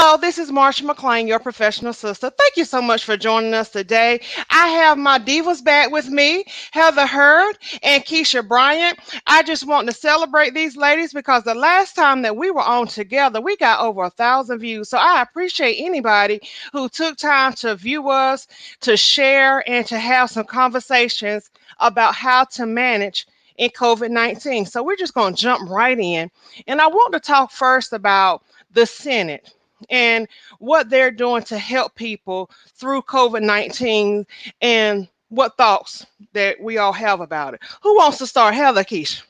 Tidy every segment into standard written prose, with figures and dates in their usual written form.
Hello, this is Marsha McLean, your professional sister. Thank you so much for joining us today. I have my divas back with me, Heather Hurd and Keisha Bryant. I just want to celebrate these ladies because the last time that we were on together, we got over 1,000 views. So I appreciate anybody who took time to view us, to share, and to have some conversations about how to manage in COVID-19. So we're just going to jump right in. And I want to talk first about the Senate and what they're doing to help people through COVID-19 and what thoughts that we all have about it. Who wants to start? Heather, Keisha.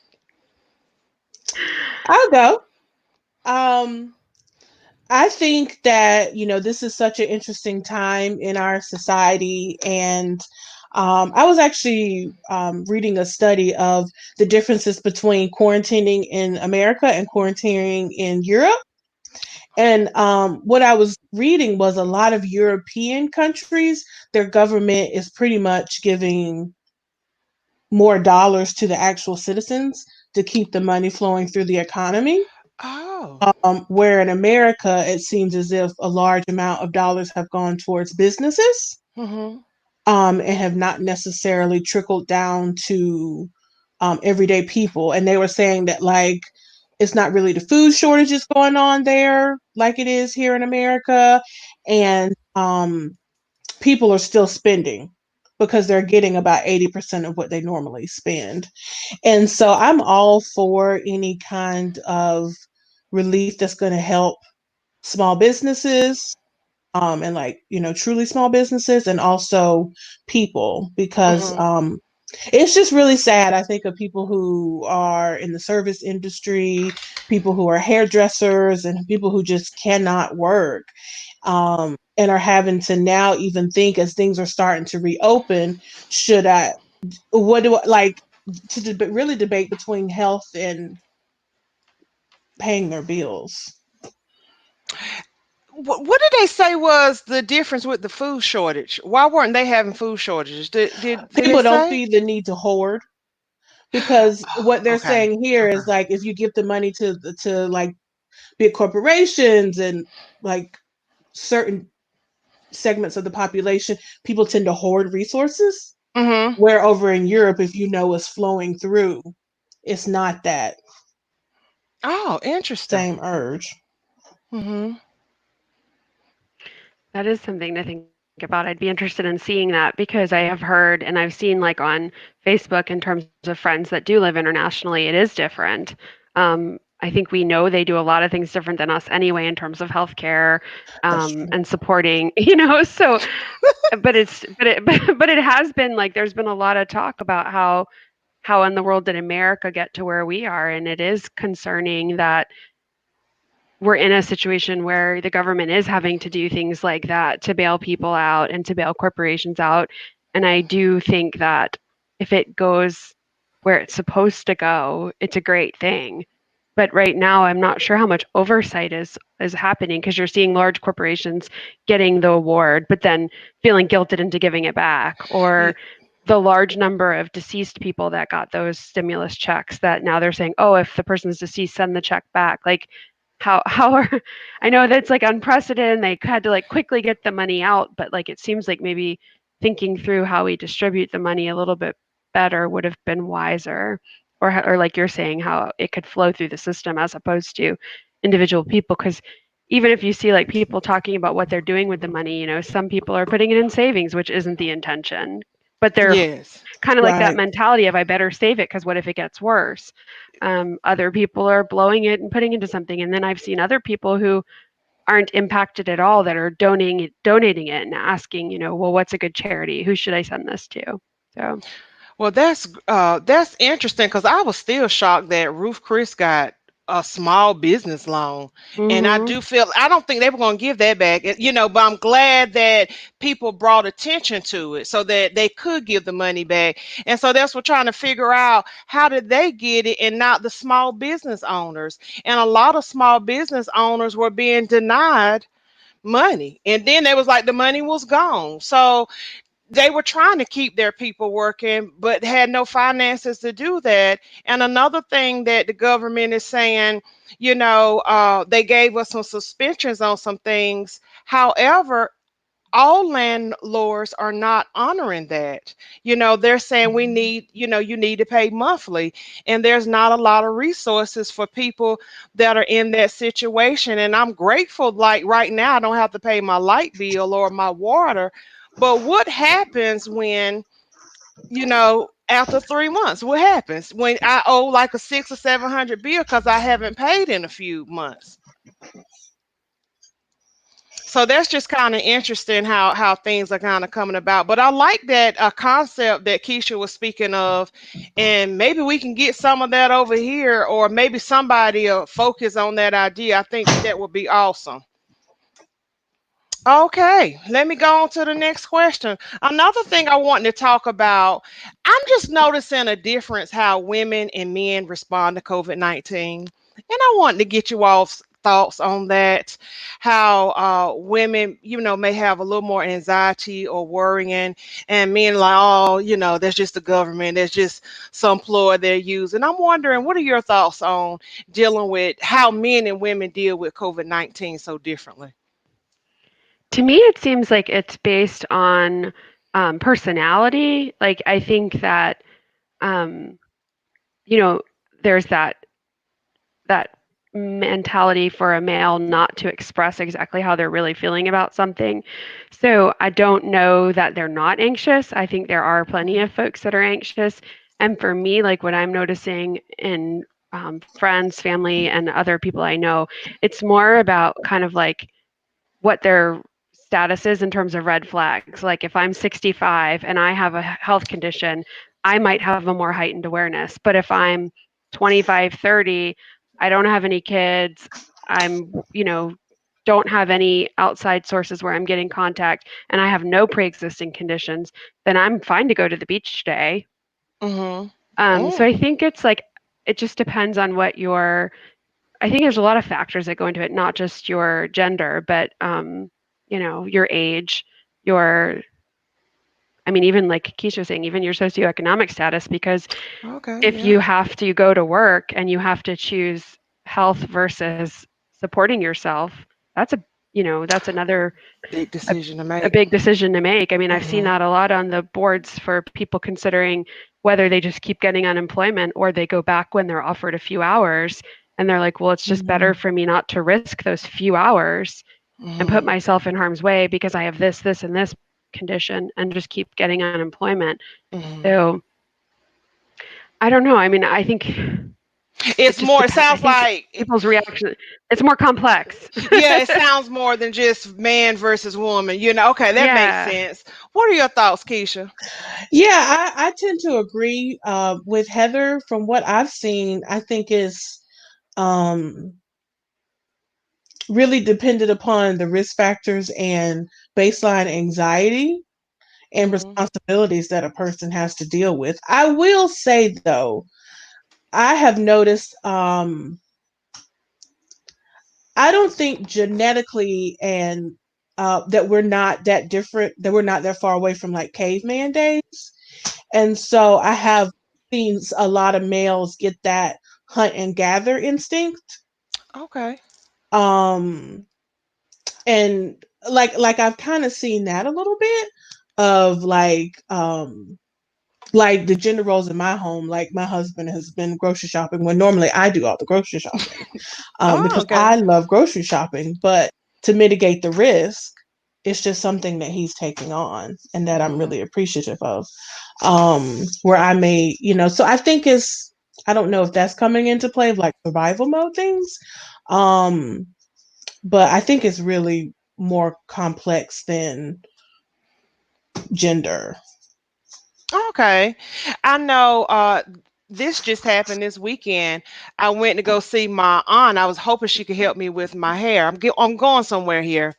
I'll go. Um, I think that, this is such an interesting time in our society. And I was actually reading a study of the differences between quarantining in America and quarantining in Europe. And what I was reading was a lot of European countries, their government is pretty much giving more dollars to the actual citizens to keep the money flowing through the economy. Oh. Where in America, it seems as if a large amount of dollars have gone towards businesses Mm-hmm. and have not necessarily trickled down to everyday people. And they were saying that, like, it's not really the food shortages going on there like it is here in America. And people are still spending because they're getting about 80% of what they normally spend. And so I'm all for any kind of relief that's going to help small businesses and, like, truly small businesses, and also people, because Mm-hmm. it's just really sad. I think of people who are in the service industry, people who are hairdressers, and people who just cannot work, and are having to now even think, as things are starting to reopen, should I, what do I like, to really debate between health and paying their bills. What did they say was the difference with the food shortage? Why weren't they having food shortages? Did they People don't say? see the need to hoard, because what they're Okay. saying here Okay. is, like, if you give the money to like big corporations and, like, certain segments of the population, people tend to hoard resources. Mm-hmm. Where over in Europe, if you know what's flowing through, it's not that Oh, interesting. same urge. Mm-hmm. That is something to think about. I'd be interested in seeing that because I have heard and I've seen, like, on Facebook, in terms of friends that do live internationally, it is different. I think we know they do a lot of things different than us anyway in terms of healthcare, That's true. and supporting, so, but it has been like there's been a lot of talk about how in the world did America get to where we are, and it is concerning that we're in a situation where the government is having to do things like that to bail people out and to bail corporations out. And I do think that if it goes where it's supposed to go, it's a great thing. But right now, I'm not sure how much oversight is happening, because you're seeing large corporations getting the award, but then feeling guilted into giving it back, or the large number of deceased people that got those stimulus checks that now they're saying, oh, if the person's deceased, send the check back. Like, how are I know that's like unprecedented. They had to, like, quickly get the money out, but, like, it seems like maybe thinking through how we distribute the money a little bit better would have been wiser, or like you're saying, how it could flow through the system as opposed to individual people. Because even if you see, like, people talking about what they're doing with the money, some people are putting it in savings, which isn't the intention, but they're Yes. kind of like that Right. mentality of, I better save it because what if it gets worse? Other people are blowing it and putting into something, and then I've seen other people who aren't impacted at all that are donating it and asking, well, what's a good charity? Who should I send this to? So Well, that's interesting because I was still shocked that Ruth Chris got a small business loan, and mhm. I don't think they were going to give that back, but I'm glad that people brought attention to it so that they could give the money back, and so that's what trying to figure out how did they get it and not the small business owners, and a lot of small business owners were being denied money, and then they was like the money was gone, so they were trying to keep their people working, but had no finances to do that. And another thing that the government is saying, they gave us some suspensions on some things. However, all landlords are not honoring that. They're saying we need, you need to pay monthly, and there's not a lot of resources for people that are in that situation. And I'm grateful, like right now, I don't have to pay my light bill or my water. But what happens when, after 3 months? What happens when I owe like a 600 or 700 bill because I haven't paid in a few months? So that's just kind of interesting how things are kind of coming about. But I like that concept that Keisha was speaking of, and maybe we can get some of that over here, or maybe somebody will focus on that idea. I think that would be awesome. Okay, let me go on to the next question. Another thing I want to talk about, I'm just noticing a difference how women and men respond to COVID-19. And I want to get you all's thoughts on that. How women, may have a little more anxiety or worrying, and men like, oh, that's just the government, that's just some ploy they're using. I'm wondering, what are your thoughts on dealing with how men and women deal with COVID-19 so differently? To me, it seems like it's based on personality. Like, I think that, um, you know, there's that mentality for a male not to express exactly how they're really feeling about something. So I don't know that they're not anxious. I think there are plenty of folks that are anxious. And for me, like what I'm noticing in friends, family, and other people I know, it's more about kind of like what their status is in terms of red flags. Like if I'm 65 and I have a health condition, I might have a more heightened awareness. But if I'm 25, 30, I don't have any kids, I'm, don't have any outside sources where I'm getting contact, and I have no pre-existing conditions, then I'm fine to go to the beach today. Mm-hmm. So I think it's like it just depends on what your I think there's a lot of factors that go into it, not just your gender, but your age, your I mean, even like Keisha was saying, even your socioeconomic status, because Okay, if yeah. you have to go to work and you have to choose health versus supporting yourself, that's another Big a, decision to a make. big decision to make. I mean, I've seen Hmm. that a lot on the boards for people considering whether they just keep getting unemployment or they go back when they're offered a few hours and they're like, well, it's just better Mhm. for me not to risk those few hours and put Hmm. myself in harm's way because I have this, and this condition and just keep getting unemployment. Hmm. So I don't know. I mean, I think it It's just more, it depends. I sounds think like, people's reaction, it's more complex. yeah, it sounds more than just man versus woman. Okay, that makes Yeah. sense. What are your thoughts, Keisha? Yeah, I tend to agree with Heather. From what I've seen, I think is um, really dependent upon the risk factors and baseline anxiety and Hmm. responsibilities that a person has to deal with. I will say though, I have noticed I don't think genetically and that we're not that different, that we're not that far away from like caveman days. And so I have seen a lot of males get that hunt and gather instinct. Okay. Um and like I've kind of seen that a little bit of like the gender roles in my home. Like my husband has been grocery shopping when normally I do all the grocery shopping, Oh, because okay. I love grocery shopping. But to mitigate the risk, it's just something that he's taking on and that I'm Hmm. really appreciative of. Where I may, so I think it's, I don't know if that's coming into play of like survival mode things. Um, but I think it's really more complex than gender. Okay. I know this just happened this weekend. I went to go see my aunt. I was hoping she could help me with my hair. I'm going somewhere here.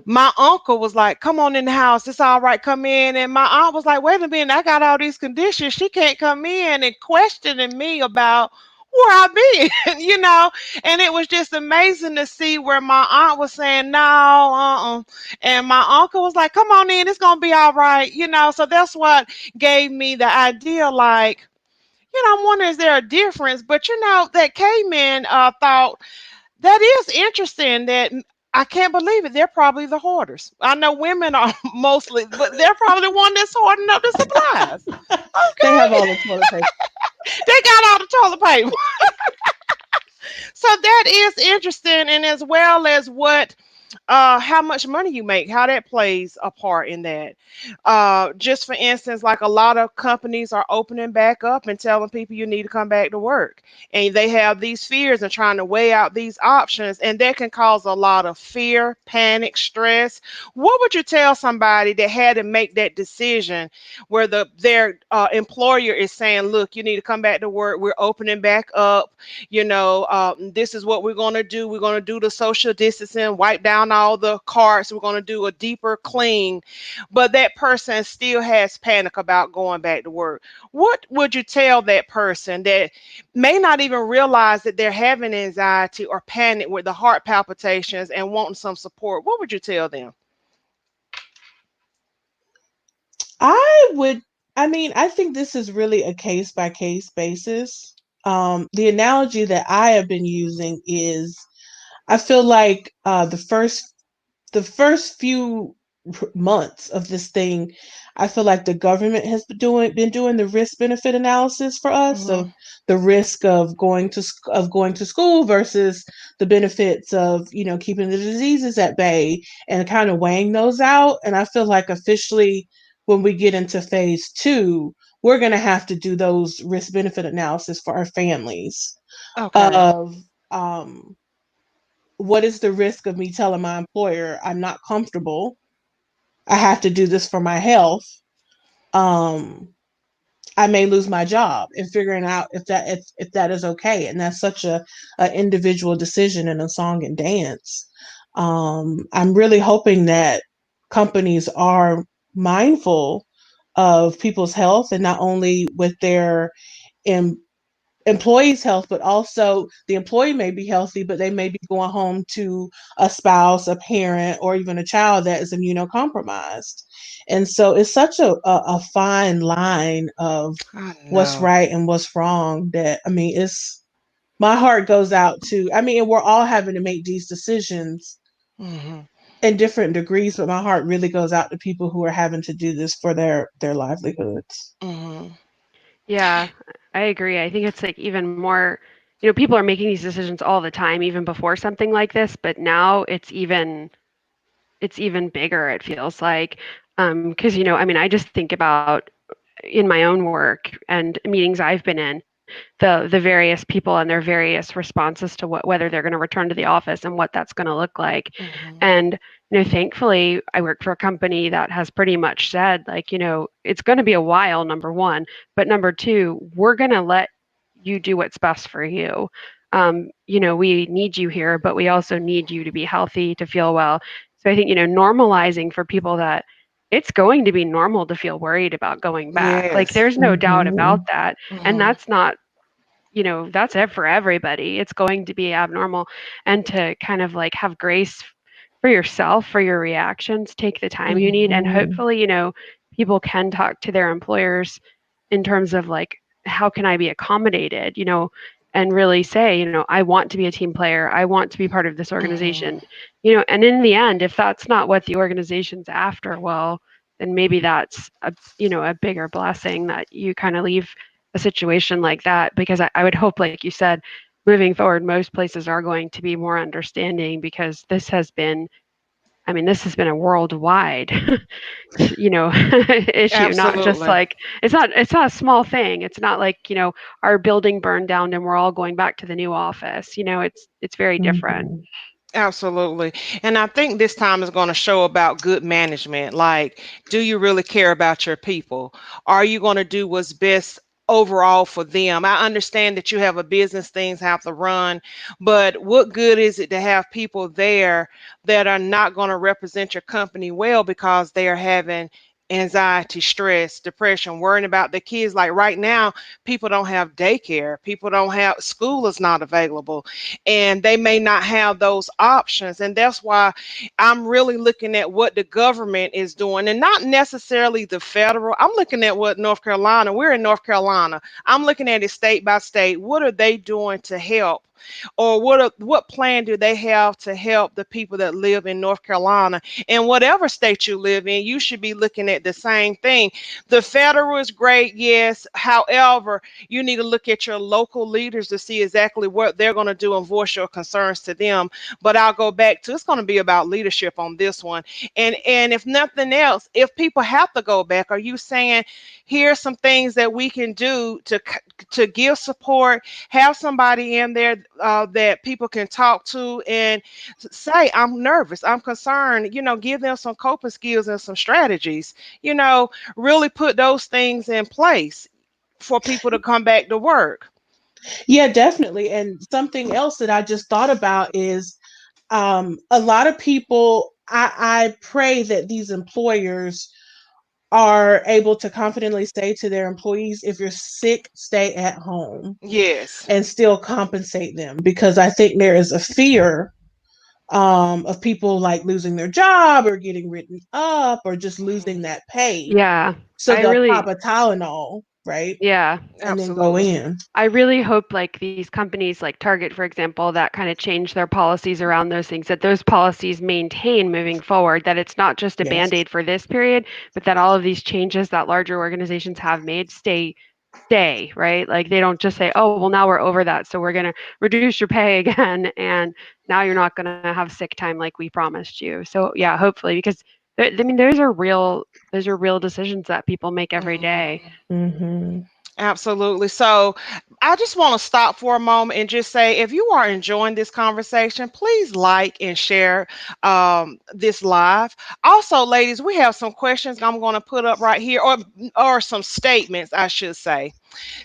My uncle was like, "Come on in the house. It's all right. Come in." And my aunt was like, "Wait a minute. I got all these conditions. She can't come in," and questioning me about where I been, and it was just amazing to see where my aunt was saying no, and my uncle was like, "Come on in, it's gonna be all right," So that's what gave me the idea, like, I'm wondering, is there a difference? But that caveman thought that is interesting. That I can't believe it. They're probably the hoarders. I know women are mostly, but they're probably the one that's hoarding up the supplies. They have Okay, all the toilet paper. they got all the toilet paper. So that is interesting, and as well as what how much money you make, how that plays a part in that. Just for instance, like a lot of companies are opening back up and telling people you need to come back to work, and they have these fears and trying to weigh out these options, and that can cause a lot of fear, panic, stress. What would you tell somebody that had to make that decision where their employer is saying, "Look, you need to come back to work. We're opening back up. This is what we're going to do. We're going to do the social distancing, wipe down all the carts. We're going to do a deeper clean," but that person still has panic about going back to work. What would you tell that person that may not even realize that they're having anxiety or panic with the heart palpitations and wanting some support? What would you tell them? I would, I mean, I think this is really a case by case basis. The analogy that I have been using is I feel like the first few months of this thing, I feel like the government has been doing the risk benefit analysis for us. So Hmm. the risk of going to school versus the benefits of keeping the diseases at bay and kind of weighing those out. And I feel like officially, when we get into phase two, we're going to have to do those risk benefit analysis for our families Okay. of um what is the risk of me telling my employer I'm not comfortable? I have to do this for my health. Um, I may lose my job, and figuring out if that is okay. And that's such a individual decision and a song and dance. I'm really hoping that companies are mindful of people's health, and not only with their em- employee's health, but also the employee may be healthy, but they may be going home to a spouse, a parent, or even a child that is immunocompromised. And so it's such a fine line of I what's know. right and what's wrong that, I mean, it's my heart goes out to, I mean, and we're all having to make these decisions Hmm. in different degrees, but my heart really goes out to people who are having to do this for their livelihoods. Hmm. Yeah, I agree. I think it's like even more, people are making these decisions all the time, even before something like this, but now it's even bigger, it feels like. Because, I mean, I just think about in my own work and meetings I've been in, the various people and their various responses to whether they're going to return to the office and what that's going to look like. Hmm. And thankfully, I work for a company that has pretty much said, like, it's going to be a while, number one, but number two, we're going to let you do what's best for you. We need you here, but we also need you to be healthy, to feel well. So I think, normalizing for people that it's going to be normal to feel worried about going back. Like, Yes. there's no doubt about Hmm. that. And Hmm. that's not, that's it for everybody. It's going to be abnormal. And to kind of like have grace for yourself, for your reactions, take the time you need. And Hmm. hopefully, people can talk to their employers in terms of like, how can I be accommodated, and really say, I want to be a team player. I want to be part of this Hmm. organization, and in the end, if that's not what the organization's after, well, then maybe that's a bigger blessing that you kind of leave a situation like that, because I would hope, like you said, moving forward, most places are going to be more understanding, because this has been a worldwide, issue, not just Absolutely. like it's not a small thing. It's not like, our building burned down and we're all going back to the new office. It's very different. Hmm. Absolutely. And I think this time is going to show about good management. Like, do you really care about your people? Are you going to do what's best overall for them? I understand that you have a business, things have to run, but what good is it to have people there that are not going to represent your company well because they are having anxiety, stress, depression, worrying about the kids. Like right now, people don't have daycare, people don't have school is not available, and they may not have those options. And that's why I'm really looking at what the government is doing and not necessarily the federal. I'm looking at what North Carolina, we're in North Carolina. I'm looking at it state by state. What are they doing to help? Or what plan do they have to help the people that live in North Carolina? And whatever state you live in, you should be looking at the same thing. The federal is great, yes. However, you need to look at your local leaders to see exactly what they're going to do and voice your concerns to them. But I'll go back to, it's going to be about leadership on this one. And if nothing else, if people have to go back, are you saying here's some things that we can do to give support, have somebody in there that people can talk to and say, I'm nervous, I'm concerned, give them some coping skills and some strategies, really put those things in place for people to come back to work. Yeah, definitely. And something else that I just thought about is a lot of people, I pray that these employers are able to confidently say to their employees, if you're sick, stay at home Yes. and still compensate them, because I think there is a fear of people like losing their job or getting written up or just losing that pay. Yeah. So I they'll pop really a Tylenol, right? yeah. And then go Absolutely. in. I really hope like these companies like Target, for example, that kind of change their policies around those things, that those policies maintain moving forward, that it's not just a Yes. band-aid for this period, but that all of these changes that larger organizations have made stay, right? Like they don't just say, oh, well, now we're over that, so we're going to reduce your pay again, and now you're not going to have sick time like we promised you. So yeah, hopefully, because I mean, those are real decisions that people make every day. Mhm. Mm-hmm. Absolutely. So I just want to stop for a moment and just say if you are enjoying this conversation, please like and share this live. Also, ladies, we have some questions I'm going to put up right here, or some statements, I should say.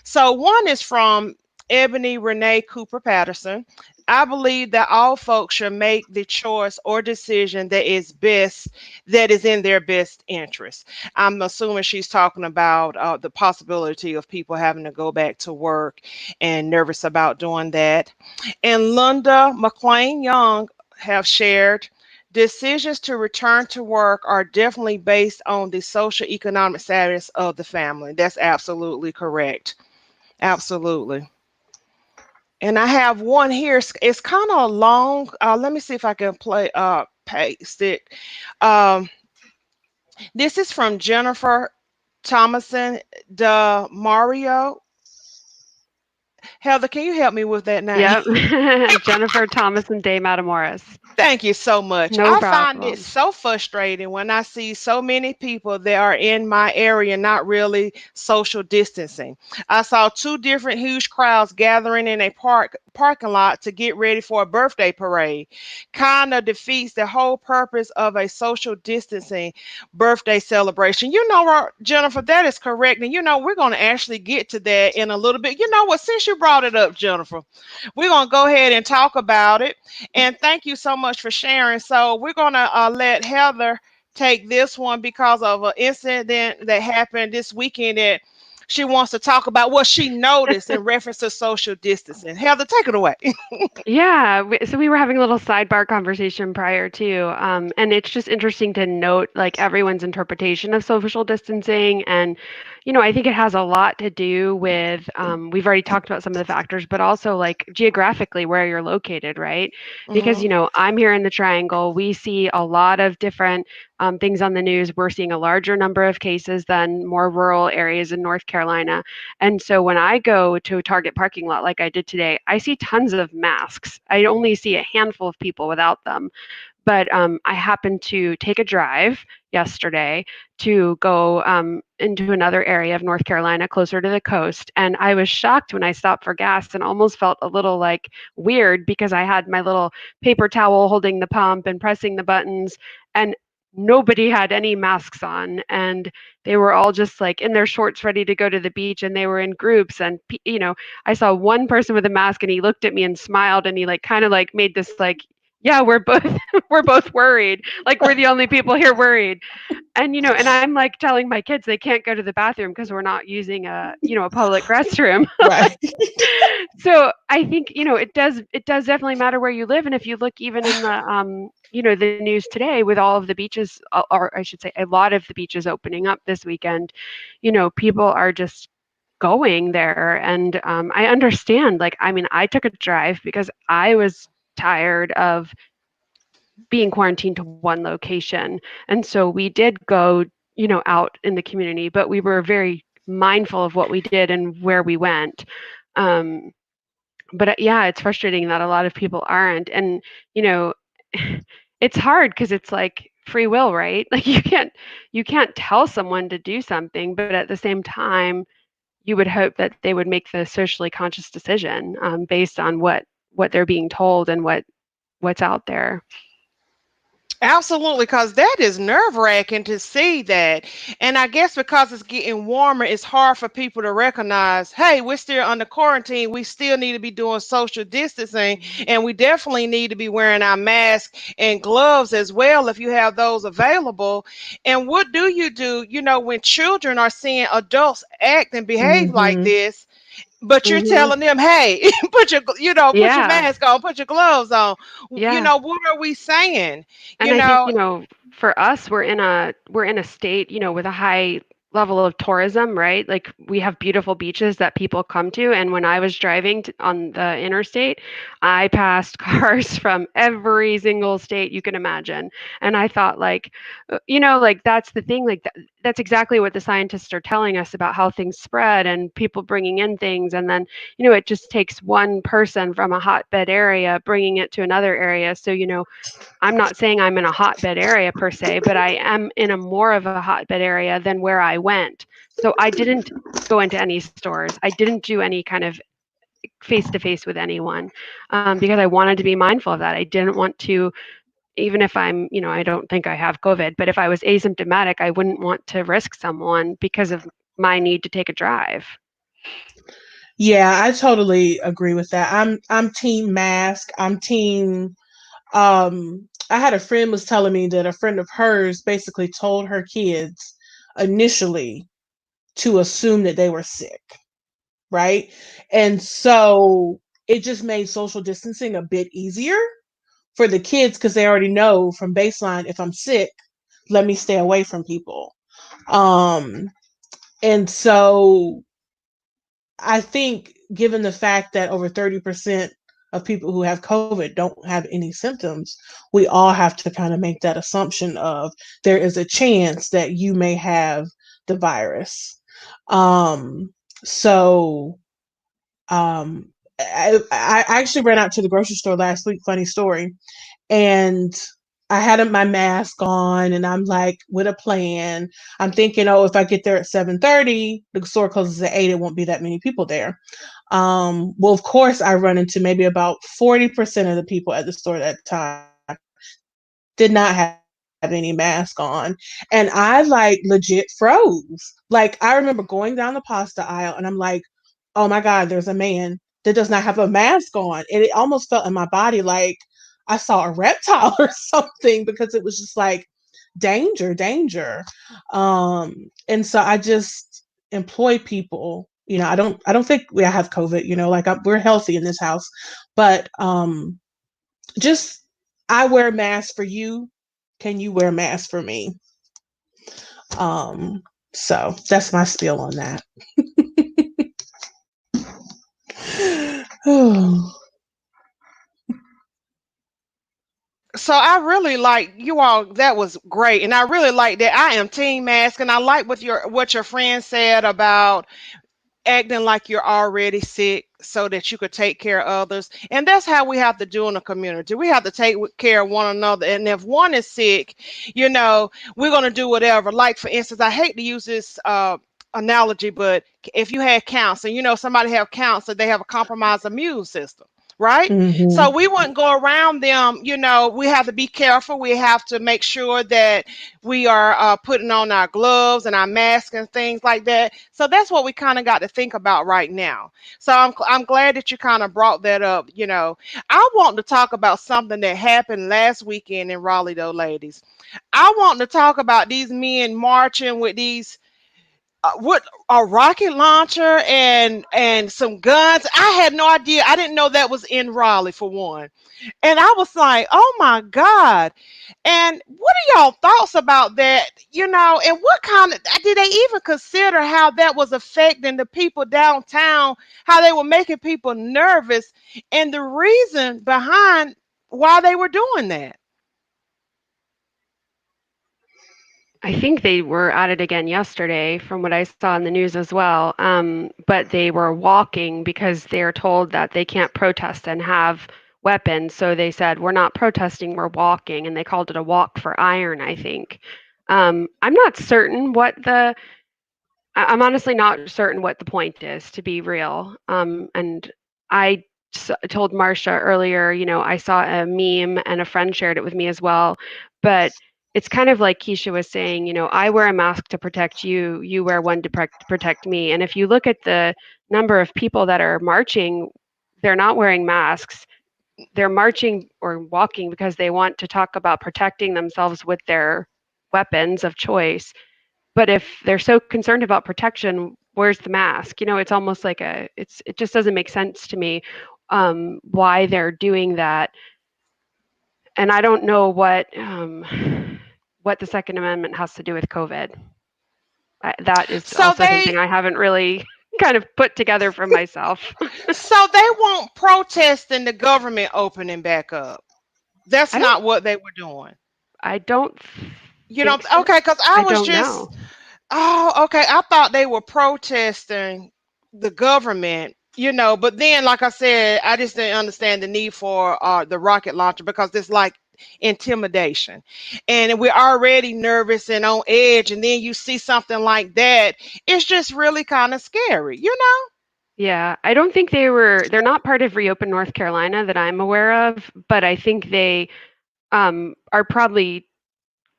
So one is from Ebony Renee Cooper Patterson. I believe that all folks should make the choice or decision that is in their best interest. I'm assuming she's talking about the possibility of people having to go back to work and nervous about doing that. And Linda McLean Young have shared decisions to return to work are definitely based on the social economic status of the family. That's absolutely correct. Absolutely. And I have one here. It's kind of long. Let me see if I can paste it. Um, this is from Jennifer Thomason de Mario. Heather, can you help me with that name? Yep. Jennifer Thomas and Day Matamoras. Thank you so much. No I find it problem. so frustrating when I see so many people that are in my area not really social distancing. I saw two different huge crowds gathering in a parking lot to get ready for a birthday parade. Kind of defeats the whole purpose of a social distancing birthday celebration. Jennifer, that is correct. And we're going to actually get to that in a little bit. You know what? Since you brought it up, Jennifer, we're going to go ahead and talk about it. And thank you so much for sharing. So we're gonna let Heather take this one because of an incident that happened this weekend that she wants to talk about what she noticed in reference to social distancing. Heather, take it away. Yeah, so we were having a little sidebar conversation prior to, and it's just interesting to note like everyone's interpretation of social distancing, and I think it has a lot to do with we've already talked about some of the factors, but also like geographically where you're located, right? Because Hmm. I'm here in the Triangle. We see a lot of different things on the news. We're seeing a larger number of cases than more rural areas in North Carolina. And so when I go to a Target parking lot like I did today, I see tons of masks. I only see a handful of people without them. But I happened to take a drive yesterday to go into another area of North Carolina closer to the coast. And I was shocked when I stopped for gas and almost felt a little like weird because I had my little paper towel holding the pump and pressing the buttons. And nobody had any masks on, and they were all just like in their shorts ready to go to the beach, and they were in groups. And I saw one person with a mask, and he looked at me and smiled, and he like kind of like made this like Yeah, we're both we're both worried. Like we're the only people here worried. And and I'm like telling my kids they can't go to the bathroom because we're not using a public restroom. Right. So I think it does definitely matter where you live. And if you look even in the news today with all of the beaches, or I should say a lot of the beaches opening up this weekend, people are just going there. And I understand. Like, I mean, I took a drive because I was tired of being quarantined to one location. And so we did go, out in the community, but we were very mindful of what we did and where we went. Um, but yeah, it's frustrating that a lot of people aren't. And, you know, it's hard because it's like free will, right? Like you can't tell someone to do something, but at the same time, you would hope that they would make the socially conscious decision based on what they're being told and what's out there. Absolutely, because that is nerve wracking to see that. And I guess because it's getting warmer, it's hard for people to recognize, hey, we're still under quarantine. We still need to be doing social distancing. And we definitely need to be wearing our mask and gloves as well if you have those available. And what do? When children are seeing adults act and behave like Hmm. this? But you're Hmm. telling them, hey, put your Yeah, mask on, put your gloves on. yeah. What are we saying? And You I think, know, for us, we're in a state, with a high level of tourism, right? Like we have beautiful beaches that people come to. And when I was driving on the interstate, I passed cars from every single state you can imagine. And I thought, like, like that's the thing. Like that's exactly what the scientists are telling us about how things spread and people bringing in things. And then, it just takes one person from a hotbed area bringing it to another area. So, I'm not saying I'm in a hotbed area per se, but I am in a more of a hotbed area than where I went. So I didn't go into any stores. I didn't do any kind of face to face with anyone because I wanted to be mindful of that. I didn't want to, even if I don't think I have COVID, but if I was asymptomatic, I wouldn't want to risk someone because of my need to take a drive. Yeah, I totally agree with that. I'm team mask. I'm team I had a friend was telling me that a friend of hers basically told her kids initially to assume that they were sick, right? And so it just made social distancing a bit easier for the kids because they already know from baseline, if I'm sick, let me stay away from people. Um and so I think, given the fact that over 30% of people who have COVID don't have any symptoms, we all have to kind of make that assumption of there is a chance that you may have the virus. Um, so I actually ran out to the grocery store last week, funny story, and I had my mask on and I'm like with a plan. I'm thinking, oh, if I get there at 7:30, the store closes at 8, it won't be that many people there. Well, of course, I run into maybe about 40% of the people at the store at that time did not have any mask on. And I like legit froze. Like, I remember going down the pasta aisle and I'm like, oh my God, there's a man that does not have a mask on. And it almost felt in my body like I saw a reptile or something because it was just like danger, danger. And so I just employ people. I don't think we have COVID. Like we're healthy in this house, but just I wear masks for you. Can you wear masks for me? Um, so that's my spiel on that. so I really like you all. That was great, and I really like that. I am team mask, and I like what your friend said about acting like you're already sick so that you could take care of others. And that's how we have to do in a community. We have to take care of one another. And if one is sick, we're going to do whatever. Like, for instance, I hate to use this analogy, but if you had cancer, somebody have cancer, they have a compromised immune system. right? So Mhm. we wouldn't go around them. We have to be careful. We have to make sure that we are putting on our gloves and our masks and things like that. So that's what we kind of got to think about right now. So I'm glad that you kind of brought that up. I want to talk about something that happened last weekend in Raleigh, though, ladies. I want to talk about these men marching with these what a rocket launcher and some guns. I had no idea. I didn't know that was in Raleigh for one. And I was like, "Oh my God." And what are y'all thoughts about that? And what kind of did they even consider how that was affecting the people downtown, how they were making people nervous, and the reason behind why they were doing that? I think they were at it again yesterday, from what I saw in the news as well. But they were walking because they are told that they can't protest and have weapons. So they said, "We're not protesting, we're walking," and they called it a walk for iron, I think. I'm not certain what I'm honestly not certain what the point is, to be real. And I told Marcia earlier, I saw a meme and a friend shared it with me as well. But it's kind of like Keisha was saying, I wear a mask to protect you, you wear one to protect me. And if you look at the number of people that are marching, they're not wearing masks. They're marching or walking because they want to talk about protecting themselves with their weapons of choice. But if they're so concerned about protection, where's the mask? It's almost like it just doesn't make sense to me why they're doing that. And I don't know what the Second Amendment has to do with COVID. That is So also they something I haven't really kind of put together for myself. so they won't protest in the government opening back up. That's I don't not what they were doing. I don't You know, think so. okay, because I I was don't just, know. oh, okay, I thought they were protesting the government, but then, like I said, I just didn't understand the need for the rocket launcher because it's like intimidation. And we're already nervous and on edge, and then you see something like that, it's just really kind of scary. Yeah, I don't think they're not part of Reopen North Carolina that I'm aware of, but I think they are probably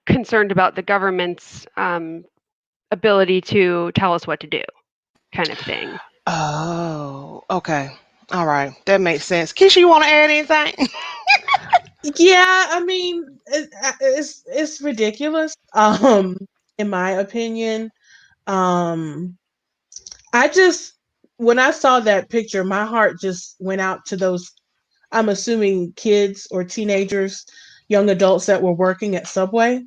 concerned about the government's ability to tell us what to do, kind of thing. Oh, okay. All right. That makes sense. Keisha, you want to add anything? Yeah, I mean, it's ridiculous. In my opinion, um, I just when I saw that picture, my heart just went out to those. I'm assuming kids or teenagers, young adults that were working at Subway.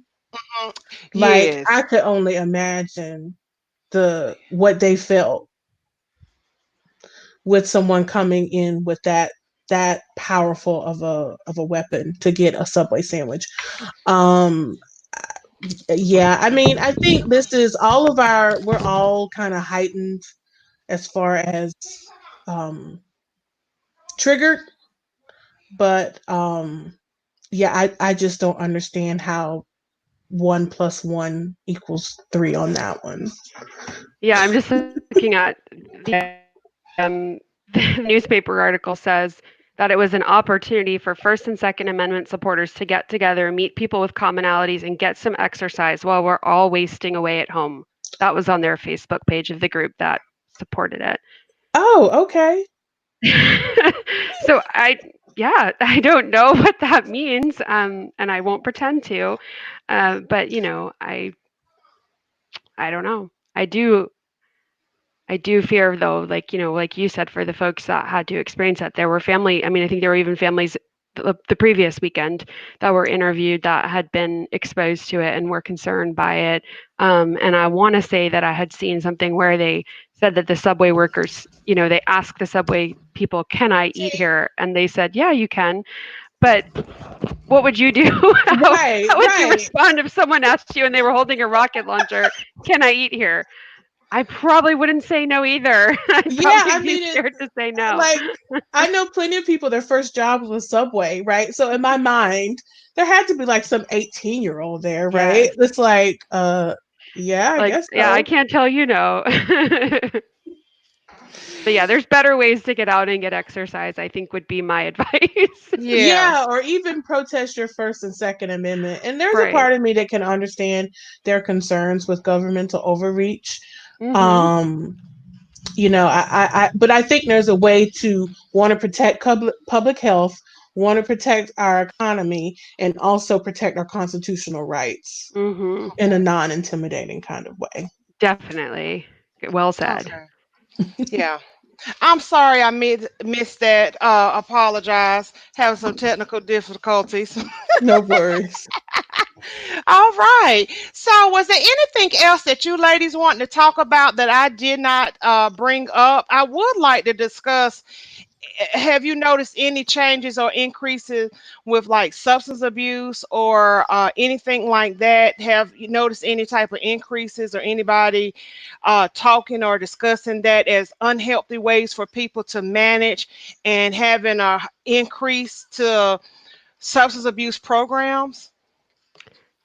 Like Yes. I could only imagine what they felt with someone coming in with that powerful of a weapon to get a Subway sandwich. Um, yeah, I mean, I think this is all of we're all kind of heightened as far as um triggered, but yeah, I just don't understand how 1 plus 1 equals 3 on that one. Yeah, I'm just looking at the newspaper article says that it was an opportunity for First and Second Amendment supporters to get together, meet people with commonalities, and get some exercise while we're all wasting away at home. That was on their Facebook page of the group that supported it. Oh, okay. So yeah, I don't know what that means, and I won't pretend to, but I don't know. I do fear though, like like you said, for the folks that had to experience that, there were family. I mean, I think there were even families the previous weekend that were interviewed that had been exposed to it and were concerned by it. And I want to say that I had seen something where they said that the subway workers, they asked the subway people, "Can I eat here?" And they said, "Yeah, you can." But what would you do? how, Right, how would you right. respond if someone asked you and they were holding a rocket launcher, "Can I eat here?" I probably wouldn't say no either. I'd Yeah, probably I be mean, scared to say no. like I know plenty of people their first job was Subway, right? So in my mind, there had to be like some 18-year-old there, right? Yes. It's like, yeah, I Like, guess yeah, I so. can't tell you no. But yeah, there's better ways to get out and get exercise, I think would be my advice. Yeah. Yeah, or even protest your First and Second Amendment. And there's a Right. part of me that can understand their concerns with governmental overreach. Mhm. Um, but I think there's a way to want to protect public health, want to protect our economy, and also protect our constitutional rights Mhm. in a non-intimidating kind of way. Definitely. Well said. Okay. Yeah. I'm sorry I missed that. Apologize. Having some technical difficulties. No worries. All right. So, was there anything else that you ladies want to talk about that I did not bring up? I would like to discuss. Have you noticed any changes or increases with like substance abuse or anything like that? Have you noticed any type of increases or anybody talking or discussing that as unhealthy ways for people to manage and having a increase to substance abuse programs?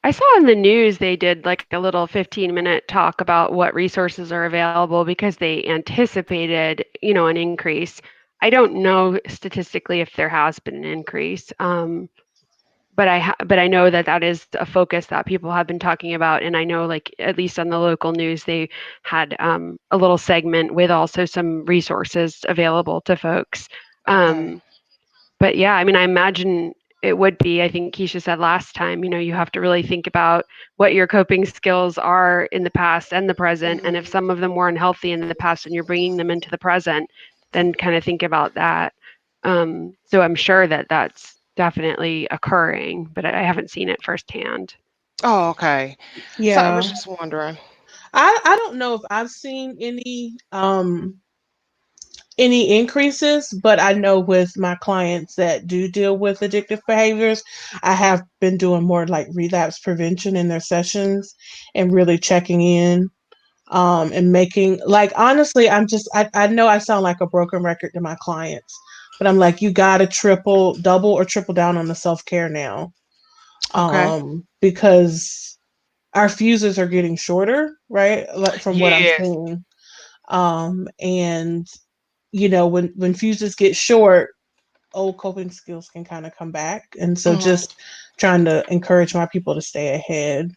I saw in the news they did like a little 15-minute talk about what resources are available because they anticipated, an increase. I don't know statistically if there has been an increase, but I know that that is a focus that people have been talking about, and I know like at least on the local news they had a little segment with also some resources available to folks. Okay. Um, but yeah, I mean, I imagine it would be. I think Keisha said last time, you have to really think about what your coping skills are in the past and the present. And if Mhm. some of them were unhealthy in the past and you're bringing them into the present, then kind of think about that. So I'm sure that that's definitely occurring, but I haven't seen it firsthand. Oh, okay. So I was Yeah. just wondering. I don't know if I've seen any increases, but I know with my clients that do deal with addictive behaviors, I have been doing more like relapse prevention in their sessions and really checking in and making like honestly I know I sound like a broken record to my clients, but I'm like, you gotta double or triple down on the self-care now. Okay. Because our fuses are getting shorter, right? Like from what I'm Yes. seeing. And when fuses get short, old coping skills can kind of come back. And so Mhm. just trying to encourage my people to stay ahead.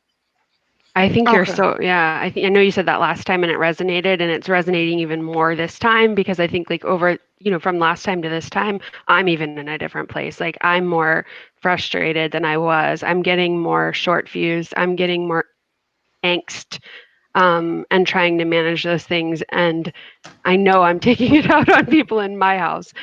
I think you're Okay. so, yeah. I know you said that last time and it resonated, and it's resonating even more this time because I think like over, from last time to this time, I'm even in a different place. Like I'm more frustrated than I was. I'm getting more short fused. I'm getting more angst, and trying to manage those things. And I know I'm taking it out on people in my house.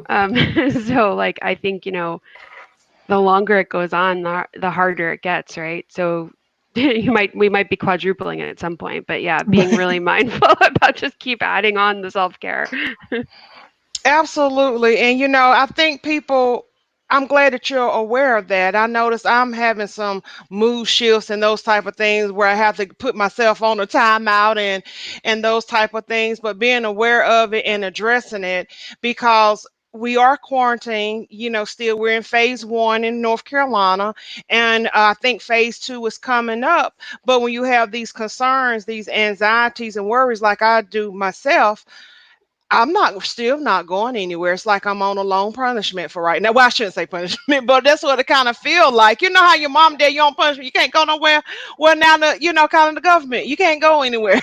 Um, so like I think, the longer it goes on, the harder it gets, right? So we might be quadrupling it at some point, but yeah, being Right. really mindful about just keep adding on the self-care. Absolutely. And I think people, I'm glad that you're aware of that. I notice I'm having some mood shifts and those type of things where I have to put myself on a timeout and those type of things, but being aware of it and addressing it because we are quarantined, still we're in phase 1 in North Carolina, and I think phase 2 is coming up. But when you have these concerns, these anxieties and worries like I do myself, I'm not still not going anywhere. It's like I'm on a long punishment for right now. Well, I shouldn't say punishment, but that's what it kind of feel like. You know how your mom dad you on punishment, you can't go nowhere. Well, now kind of the government, you can't go anywhere.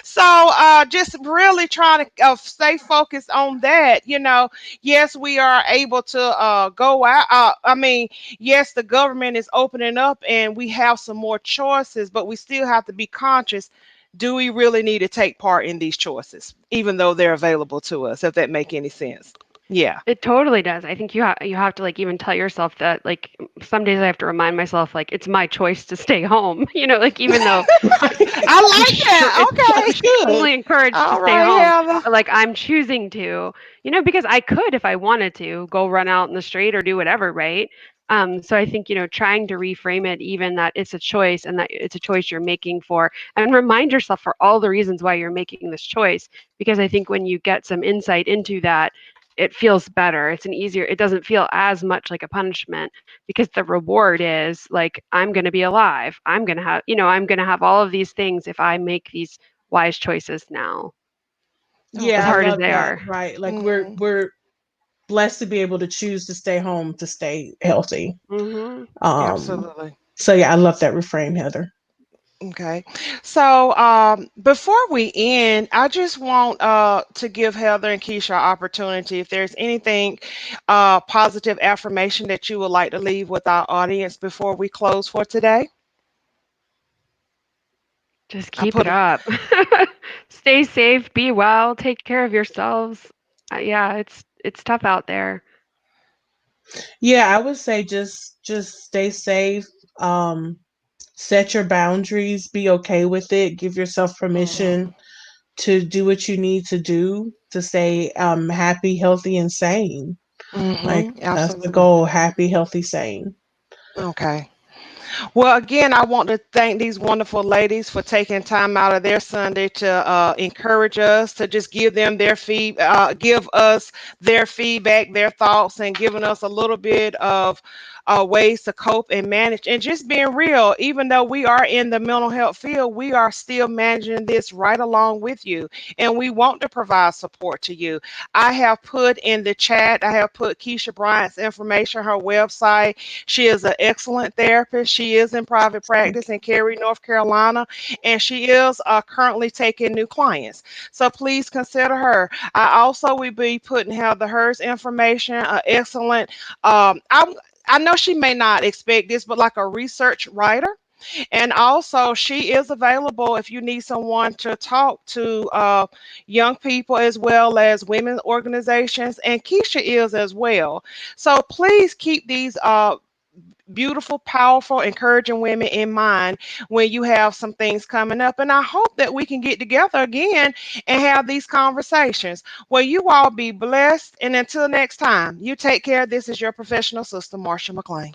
So just really trying to stay focused on that. Yes, we are able to go out. I mean, yes, the government is opening up and we have some more choices, but we still have to be conscious. Do we really need to take part in these choices, even though they're available to us? If that make any sense? Yeah. It totally does. I think you have to like even tell yourself that like some days I have to remind myself like it's my choice to stay home. Like even though Right. I I'm like sure that. I'm Okay. Good. strongly encouraged to All stay right, home, Heather. but like I'm choosing to, because I could if I wanted to go run out in the street or do whatever, right? So I think, trying to reframe it even that it's a choice and that it's a choice you're making for, and remind yourself for all the reasons why you're making this choice. Because I think when you get some insight into that, it feels better. It doesn't feel as much like a punishment because the reward is like, I'm going to be alive. I'm going to have all of these things if I make these wise choices now, as Yeah, I Okay. hard as love they that. are. Right. Like Hmm. we're blessed to be able to choose to stay home to stay healthy. Hmm. Um Absolutely. so yeah, I love that reframe, Heather. Okay. So before we end, I just want to give Heather and Keisha an opportunity. If there's anything positive affirmation that you would like to leave with our audience before we close for today, Just I keep it put a up. Stay safe, be well, take care of yourselves. Yeah, it's tough out there. Yeah, I would say just stay safe. Um Set your boundaries, be okay with it, give yourself permission Mhm. to do what you need to do to stay happy, healthy, and sane. Like that's the Absolutely. goal, happy, healthy, sane. Okay. Well, again, I want to thank these wonderful ladies for taking time out of their Sunday to encourage us, to just give us their feedback, their thoughts, and giving us a little bit of ways to cope and manage, and just being real. Even though we are in the mental health field, we are still managing this right along with you, and we want to provide support to you. I have put in the chat, I have put Keisha Bryant's information, her website. She is an excellent therapist. She is in private practice in Cary, North Carolina, and she is currently taking new clients. So please consider her. I also will be putting Heather Hur's information, an excellent. I know she may not expect this, but like a research writer. And also, she is available if you need someone to talk to young people as well as women's organizations. And Keisha is as well. So please keep these beautiful, powerful, encouraging women in mind when you have some things coming up. And I hope that we can get together again and have these conversations. Well, you all be blessed. And until next time, you take care. This is your professional sister, Marsha McLean.